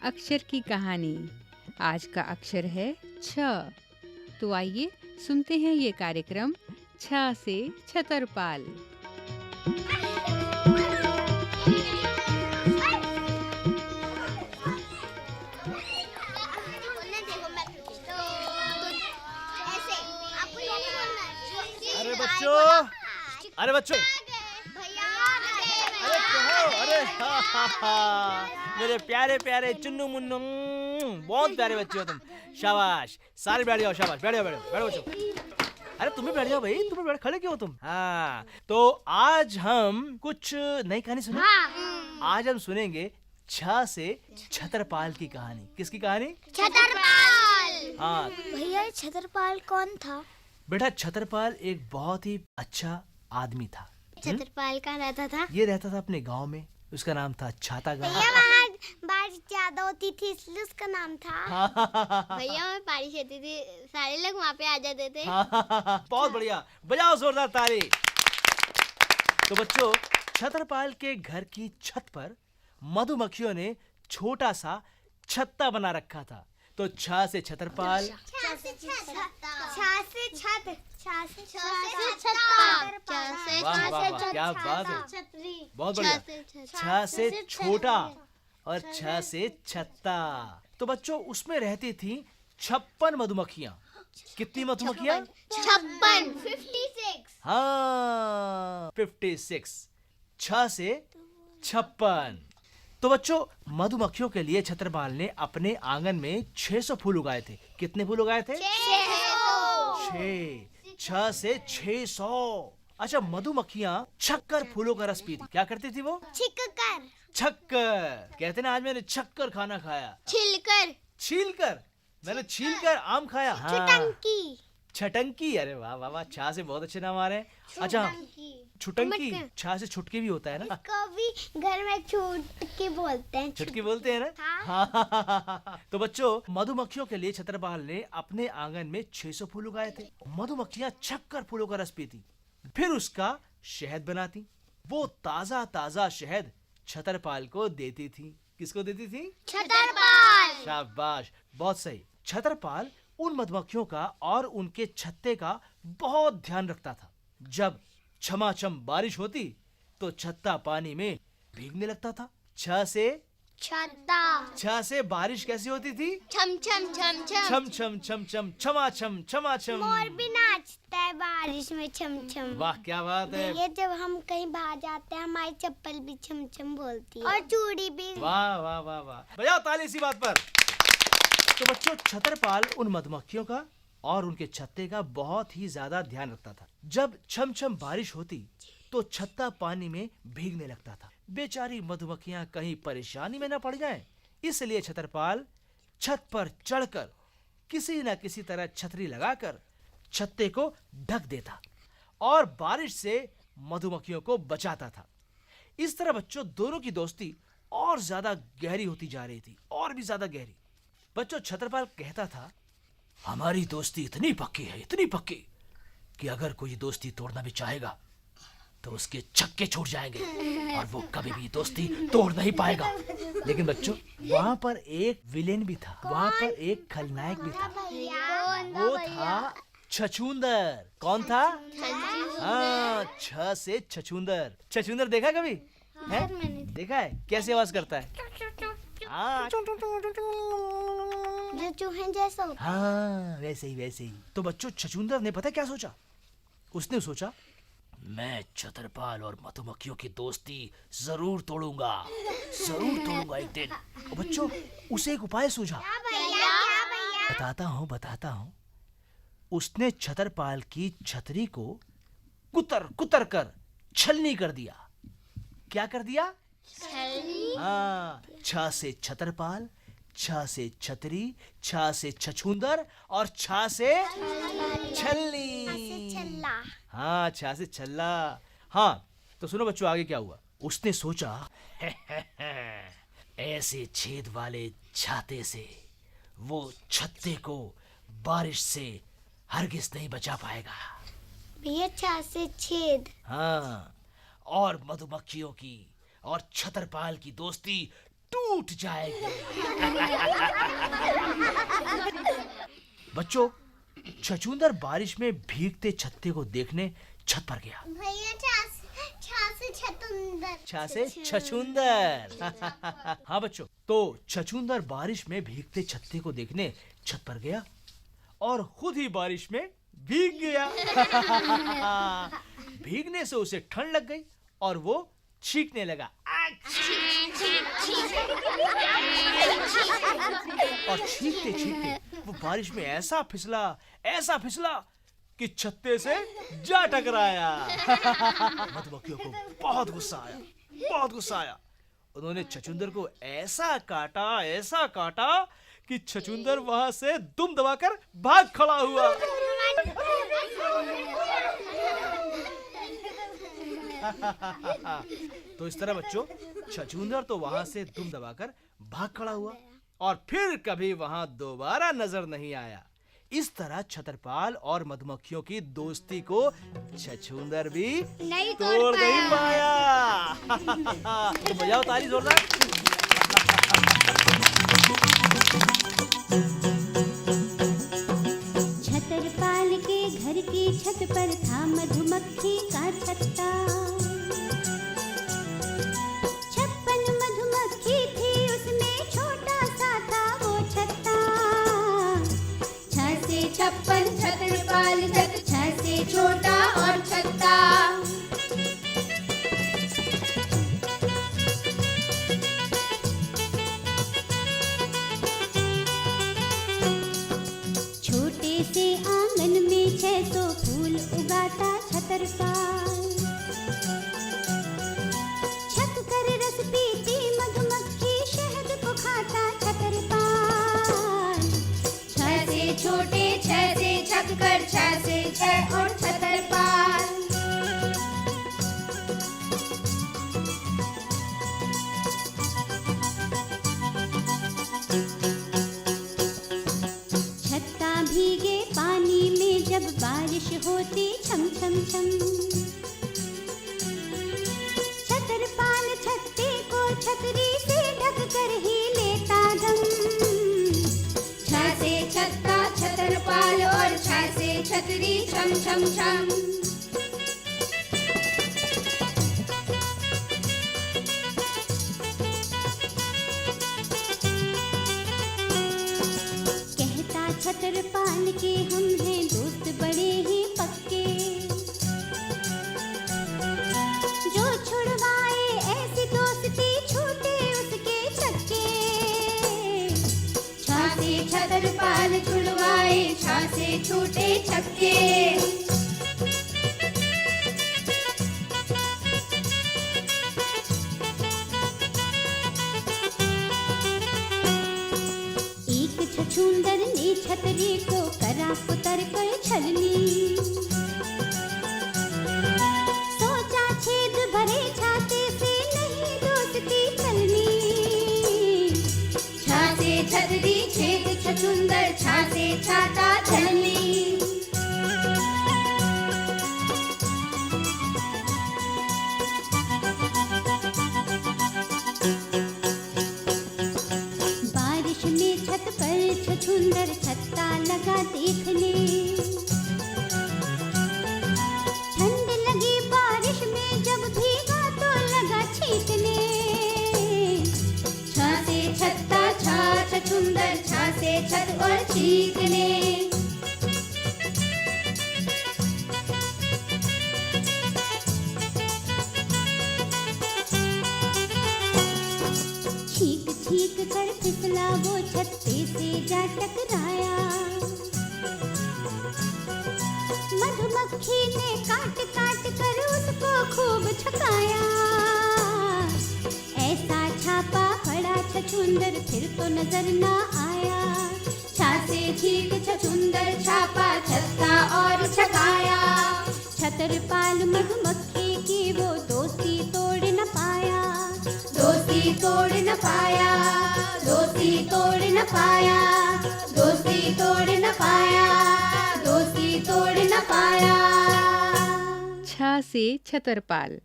अक्षर की कहानी। आज का अक्षर है छ। तो आइए सुनते हैं ये कार्यक्रम छ से छतरपाल। अरे बच्चों, अरे बच्चों, अरे कहो, अरे मेरे प्यारे प्यारे चुन्नू मुन्नू, बहुत प्यारे बच्चे हो तुम। शाबाश, सारे बैठ जाओ, शाबाश, बैठ जाओ, बैठो बच्चों। अरे तुम भी बैठ जाओ भाई, तुम बैठ, खड़े क्यों हो तुम? हाँ, तो आज हम कुछ नई कहानी सुने। आज हम सुनेंगे छ से छतरपाल की कहानी। किसकी कहानी? छतरपाल। हाँ भैया, छतरपाल कौन था? बेटा, छतरपाल एक बहुत ही अच्छा आदमी था। छतरपाल कहाँ रहता था? ये रहता था अपने गांव में। उसका नाम था छाता गांव। भैया, वहाँ बारिश ज्यादा होती थी इसलिए उसका नाम था। भैया, वहाँ बारिश होती थी, सारे लोग वहाँ पे आ जाते थे। बहुत बढ़िया, बजाओ जोरदार ताली। तो बच्चों, छतरपाल के घर की छत पर मधुमक्खियों ने छोटा सा छत्ता बना रखा था। तो छ से छतरपाल, वाह वाह वाह, क्या बात है, बहुत बढ़िया। छ से छोटा और छ से छत्ता। तो बच्चों, उसमें रहती थी 56 मधुमक्खियां। कितनी मधुमक्खियां? 56। हाँ, 56। छ से 56। तो बच्चों, मधुमक्खियों के लिए छतरपाल ने अपने आंगन में 600 फूल उगाए थे। कितने फूल उगाए थे? 6। छ से 600। अच्छा, मधुमक्खियां छक्कर फूलों का रस पीती। क्या करती थी वो? छक्कर। कहते ना, आज मैंने छक्कर खाना खाया। छीलकर, मैंने छीलकर आम खाया। हाँ, छटंकी। अरे वाह वाह वाह, छा से बहुत अच्छे नाम आ रहे हैं। अच्छा, छुटंकी, छा से छुटके भी होता है ना। कभी घर में छुटकी बोलते हैं। छुटकी बोलते हैं ना। हाँ। तो बच्चों, मधुमक्खियों के लिए छतरपाल ने अपने आंगन में 600 फूल उगाए थे। मधुमक्खियां छक्कर फूलों का रस पीती, फिर उसका शहद बनाती। वो ताजा ताजा शहद छतरपाल को देती थी। किसको देती थी? छतरपाल। शाबाश, बहुत सही। छतरपाल उन मधुमक्खियों का और उनके छत्ते का बहुत ध्यान रखता था। जब छमाछम बारिश होती तो छत्ता पानी में भीगने लगता था। छ से छत्ता। छ से बारिश कैसी होती थी? छम छम छम छम। छम छम छम छम, छमाछम छमाछम। मोर भी नाचता है बारिश में छम छम। वाह, क्या बात है। ये जब हम कहीं बाहर जाते हैं, हमारी चप्पल भी छम छम बोलती है और चूड़ी भी। वाह वाह वाह वाह, बजाओ ताली इसी बात पर। तो बच्चों, छतरपाल उन मधुमक्खियों का और उनके छत्ते का बहुत ही ज्यादा ध्यान रखता था। जब छम छम बारिश होती तो छत्ता पानी में भीगने लगता था। बेचारी मधुमक्खियां कहीं परेशानी में न पड़ जाएं, इसलिए छतरपाल छत पर चढ़कर किसी न किसी तरह छतरी लगाकर छत्ते को ढक देता और बारिश से मधुमक्खियों को बचाता था। इस तरह बच्चों, दोनों की दोस्ती और ज्यादा गहरी होती जा रही थी, और भी ज्यादा गहरी। बच्चों, छतरपाल कहता था, हमारी दोस्ती इतनी पक्की है, इतनी पक्की कि अगर कोई दोस्ती तोड़ना भी चाहेगा तो उसके छक्के छूट जाएंगे और वो कभी भी दोस्ती तोड़ नहीं पाएगा। लेकिन बच्चों, वहाँ पर एक विलेन भी था, वहाँ पर एक खलनायक भी था। वो था छछूंदर। कौन था? हाँ, छ से छछूंदर। छछूंदर देखा कभी है? देखा है? कैसे आवाज करता है? हाँ, जो चूहे जैसा होता। हाँ, वैसे ही। तो बच्चों, छछूंदर ने पता क्या सोचा? उसने सोचा, मैं छतरपाल और मधुमक्खियों की दोस्ती जरूर तोड़ूंगा एक दिन। और बच्चों, उसे एक उपाय सूझा। बताता हूँ। उसने छतरपाल की छतरी को कुतर कर छलनी कर दिया। क्या कर दिया? हाँ, छ से छतरपाल, छ से छतरी, छ से छछूंदर और छ से छलनी। हाँ, छ से छल्ला। हाँ, तो सुनो बच्चों, आगे क्या हुआ? उसने सोचा, ऐसे छेद वाले छाते से वो छत्ते को बारिश से हरगिज नहीं बचा पाएगा। भैया, छ से छेद। हाँ, और मधुमक्खियों की और छतरपाल की दोस्ती टूट जाएगी। बच्चों, छछूंदर बारिश में भीगते छत्ते को देखने छत पर गया। भैया छा से छतुंदर। छा से छछूंदर। हाँ बच्चों, तो छछूंदर बारिश में भीगते छत्ते को देखने छत पर गया और खुद ही बारिश में भीग गया। भीगने से उसे ठंड लग गई और वो छींकने लगा। और छींकते छींकते वो बारिश में ऐसा फिसला कि छत्ते से जा टकराया। मधुमक्खियों को बहुत गुस्सा आया। उन्होंने छछूंदर को ऐसा काटा कि छछूंदर वहां से दुम दबाकर भाग खड़ा हुआ। तो इस तरह बच्चों, छछूंदर तो वहां से दुम दबाकर भाग खड़ा हुआ और फिर कभी वहां दोबारा नजर नहीं आया। इस तरह छतरपाल और मधुमक्खियों की दोस्ती को छछूंदर भी नहीं तोड़ नहीं पाया। तो बजाओ ताली जोरदार। छतरपाल के घर की छत पर था मधुमक्खी का छत्ता। 56 मधुमक्खी थी उसमें, छोटा सा था वो छत्ता। 6 से 56 छतरपाल छत, 6 से छोटा और छत्ता। छोटे से आंगन में 600 फूल उगाता छतरपाल। छक कर रस पीती मधुमक्खी, शहद को खाता छतरपाल। 6 से छोटे, 6 से छक्कर, 6 से 6 और छतरपाल। छत्ता भीगे पानी में जब बारिश होती छम छम छम। छतरपाल छत्ते को छतरी से ढक कर ही लेता दम। 6 से छत्ता छतरपाल और 6 से छतरी छम छम छम। कहता छतरपाल के हम हैं दोस्त बड़े ही पक्के। जो छुड़वाए ऐसी दोस्ती, छूटे उसके छक्के। 6 से छतरपाल छुड़वाए, 6 से छूटे छक्के। एक छछूंदर ने छतरी को करा पुतर कर छलनी। सोचा छेद भरे छाते से नहीं दोस्ती चलनी। 6 से छतरी छेद छछूंदर, 6 से छाता छलनी। बारिश में छत पर छछूंदर छत्ता लगा देखने। ठंड लगी बारिश में जब भीगा तो लगा छींकने। 6 से छत्ता छा छछूंदर, 6 से छत और छींकने। छींक छींक कर फिसला वो छत्ते से जा टकराया। मधुमक्खी ने काट काट कर उसको खूब छकाया। ऐसा छापा पड़ा छछूंदर फिर तो नजर ना आया। 6 से छींक छछूंदर, छापा छत्ता और छकाया। छतरपाल मधुमक्खी की वो दोस्ती तोड़ न पाया। दोस्ती तोड़ न पाया, दोस्ती तोड़ न पाया, दोस्ती तोड़ न पाया, दोस्ती तोड़ न पाया। 6 से छतरपाल।